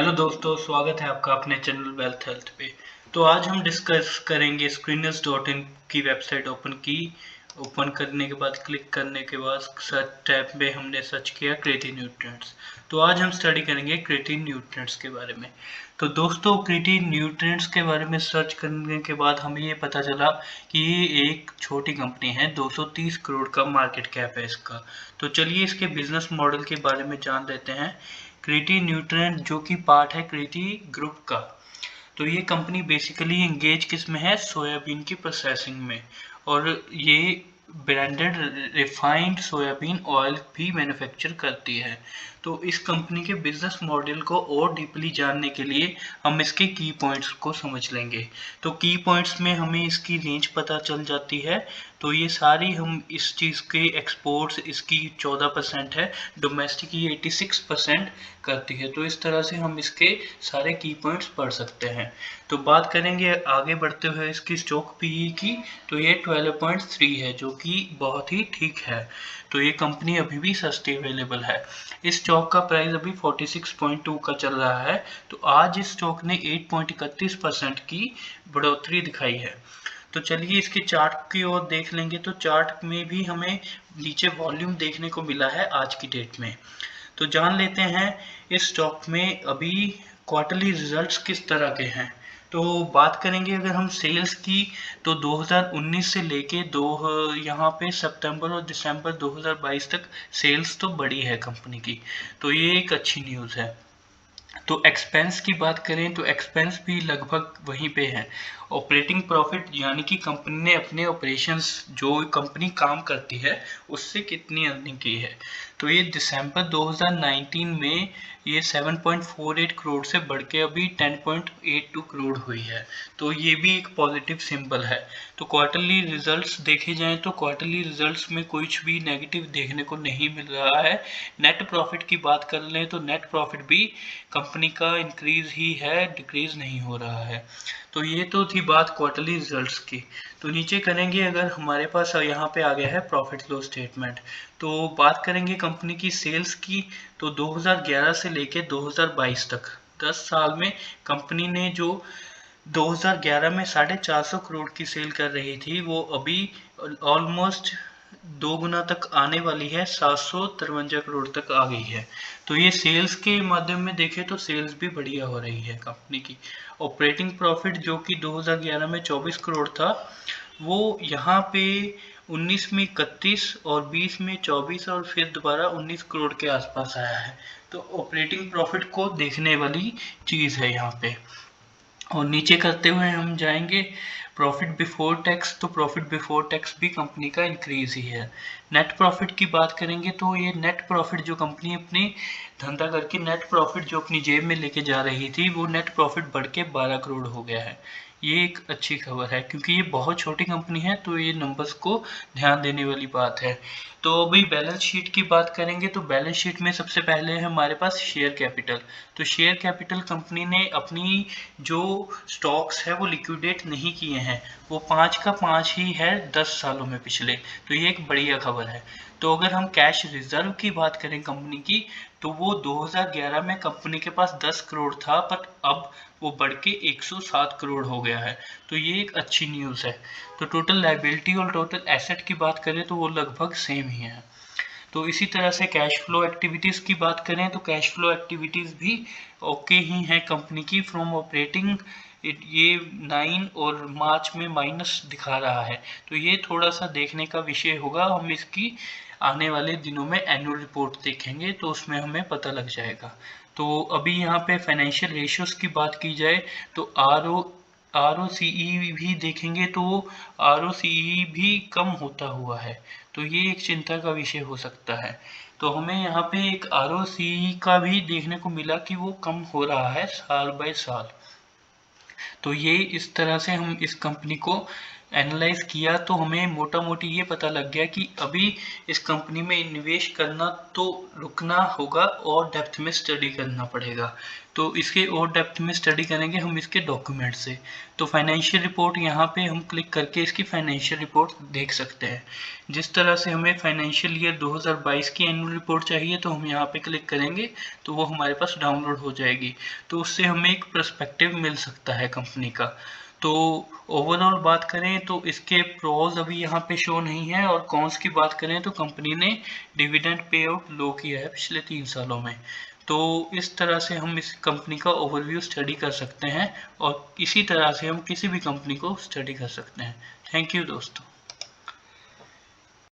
Hello दोस्तों, स्वागत है आपका अपने चैनल वेल्थ हेल्थ पे। तो आज हम डिस्कस करेंगे स्क्रीनर्स.इन की वेबसाइट ओपन करने के बाद क्लिक करने के बाद सर्च टैब में हमने सर्च किया क्रिएटिन न्यूट्रिएंट्स। तो आज हम स्टडी करेंगे क्रिएटिन न्यूट्रिएंट्स के बारे में। तो दोस्तों, क्रिएटिन न्यूट्रिएंट्स के बारे में सर्च करने के बाद हमें ये पता चला कि ये एक छोटी कंपनी है, 230 करोड़ का मार्केट कैप है इसका। तो चलिए इसके बिजनेस मॉडल के बारे में जान लेते हैं। क्रिएटी न्यूट्रिएंट जो कि पार्ट है क्रिएटी ग्रुप का। तो ये कंपनी बेसिकली एंगेज किस में है, सोयाबीन की प्रोसेसिंग में। और ये ब्रांडेड रिफाइंड सोयाबीन ऑयल भी मैन्युफैक्चर करती है। तो इस कंपनी के बिजनेस मॉडल को और डीपली जानने के लिए हम इसके की पॉइंट्स को समझ लेंगे। तो की पॉइंट्स में हमें इसकी रेंज पता चल जाती है। तो ये सारी हम इस चीज़ के एक्सपोर्ट्स इसकी 14% है, डोमेस्टिक ये 86% करती है। तो इस तरह से हम इसके सारे की पॉइंट्स पढ़ सकते हैं। तो बात करेंगे आगे बढ़ते हुए इसकी स्टॉक पीई की। तो ये 12.3 है जो कि बहुत ही ठीक है। तो ये कंपनी अभी भी सस्ती अवेलेबल है। इस स्टॉक का प्राइस अभी 46.2 का चल रहा है। तो आज इस स्टॉक ने 8.31% की बढ़ोतरी दिखाई है। तो चलिए इसके चार्ट की ओर देख लेंगे। तो चार्ट में भी हमें नीचे वॉल्यूम देखने को मिला है आज की डेट में। तो जान लेते हैं इस स्टॉक में अभी क्वार्टरली रिजल्ट्स किस तरह के हैं। तो बात करेंगे अगर हम सेल्स की, तो 2019 से लेके यहाँ पे सितंबर और दिसंबर 2022 तक सेल्स तो बढ़ी है कंपनी की। तो ये एक अच्छी न्यूज़ है। तो एक्सपेंस की बात करें तो एक्सपेंस भी लगभग वहीं पे है। ऑपरेटिंग प्रॉफिट यानी कि कंपनी ने अपने ऑपरेशंस जो कंपनी काम करती है उससे कितनी अर्निंग की है। तो ये दिसंबर 2019 में ये 7.48 करोड़ से बढ़ के अभी 10.82 करोड़ हुई है। तो ये भी एक पॉजिटिव सिंबल है। तो क्वार्टरली रिजल्ट्स देखे जाएं तो क्वार्टरली रिजल्ट्स में कुछ भी नेगेटिव देखने को नहीं मिल रहा है। नेट प्रॉफिट की बात कर लें तो नेट प्रॉफिट भी कंपनी का इंक्रीज ही है, डिक्रीज नहीं हो रहा है। तो ये तो थी बात क्वार्टरली रिजल्ट्स की। तो नीचे करेंगे अगर हमारे पास यहाँ पे आ गया है प्रॉफिट लॉस स्टेटमेंट। तो बात करेंगे कंपनी की सेल्स की। तो 2011 से लेके 2022 तक 10 साल में कंपनी ने जो 2011 में 450 करोड़ की सेल कर रही थी वो अभी ऑलमोस्ट 2 गुना तक आने वाली है, 753 करोड़ तक आ गई है। तो ये सेल्स के माध्यम में देखें तो सेल्स भी बढ़िया हो रही है कंपनी की। ऑपरेटिंग प्रॉफिट जो कि 2011 में 24 करोड़ था वो यहाँ पे 19 में 31 और 20 में 24 और फिर दोबारा 19 करोड़ के आसपास आया है। तो ऑपरेटिंग प्रॉफिट को देखने वाली चीज़ है यहाँ पे। और नीचे करते हुए हम जाएंगे प्रॉफिट बिफोर टैक्स। तो प्रॉफिट बिफोर टैक्स भी कंपनी का इंक्रीज ही है। नेट प्रॉफिट की बात करेंगे तो ये नेट प्रॉफिट जो कंपनी अपनी धंधा करके नेट प्रॉफिट जो अपनी जेब में लेके जा रही थी वो नेट प्रॉफिट बढ़ के 12 करोड़ हो गया है। ये एक अच्छी खबर है क्योंकि ये बहुत छोटी कंपनी है तो ये नंबर्स को ध्यान देने वाली बात है। तो अभी बैलेंस शीट की बात करेंगे तो बैलेंस शीट में सबसे पहले है हमारे पास शेयर कैपिटल। तो शेयर कैपिटल कंपनी ने अपनी जो स्टॉक्स है वो लिक्विडेट नहीं किए हैं, वो 5 का 5 ही है 10 सालों में पिछले। तो ये एक बढ़िया खबर है। तो अगर हम कैश रिजर्व की बात करें कंपनी की, तो वो 2011 में कंपनी के पास 10 करोड़ था पर अब वो बढ़ के 107 करोड़ हो गया है। तो ये एक अच्छी न्यूज़ है। तो टोटल लाइबिलिटी और टोटल एसेट की बात करें तो वो लगभग सेम ही है। तो इसी तरह से कैश फ्लो एक्टिविटीज़ की बात करें तो कैश फ्लो एक्टिविटीज़ भी ओके ही हैं कंपनी की। फ्रॉम ऑपरेटिंग ये 9 और मार्च में माइनस दिखा रहा है। तो ये थोड़ा सा देखने का विषय होगा, हम इसकी आने वाले दिनों में एनुअल रिपोर्ट देखेंगे तो उसमें हमें पता लग जाएगा। तो अभी यहाँ पे फाइनेंशियल रेशियोज़ की बात की जाए तो ROCE भी देखेंगे तो ROCE भी कम होता हुआ है। तो ये एक चिंता का विषय हो सकता है। तो हमें यहाँ पे एक ROCE का भी देखने को मिला कि वो कम हो रहा है साल बाय साल। तो ये इस तरह से हम इस कंपनी को एनालाइज किया तो हमें मोटा मोटी ये पता लग गया कि अभी इस कंपनी में निवेश करना तो रुकना होगा और डेप्थ में स्टडी करना पड़ेगा। तो इसके और डेप्थ में स्टडी करेंगे हम इसके डॉक्यूमेंट से। तो फाइनेंशियल रिपोर्ट यहाँ पे हम क्लिक करके इसकी फाइनेंशियल रिपोर्ट देख सकते हैं। जिस तरह से हमें फाइनेंशियल ईयर 2022 की एनुअल रिपोर्ट चाहिए तो हम यहाँ पे क्लिक करेंगे तो वो हमारे पास डाउनलोड हो जाएगी। तो उससे हमें एक पर्सपेक्टिव मिल सकता है कंपनी का। तो ओवरऑल बात करें तो इसके प्रोज अभी यहाँ पे शो नहीं है, और कॉन्स की बात करें तो कंपनी ने डिविडेंड पे आउट लो किया है पिछले 3 सालों में। तो इस तरह से हम इस कंपनी का ओवरव्यू स्टडी कर सकते हैं, और इसी तरह से हम किसी भी कंपनी को स्टडी कर सकते हैं। थैंक यू दोस्तों।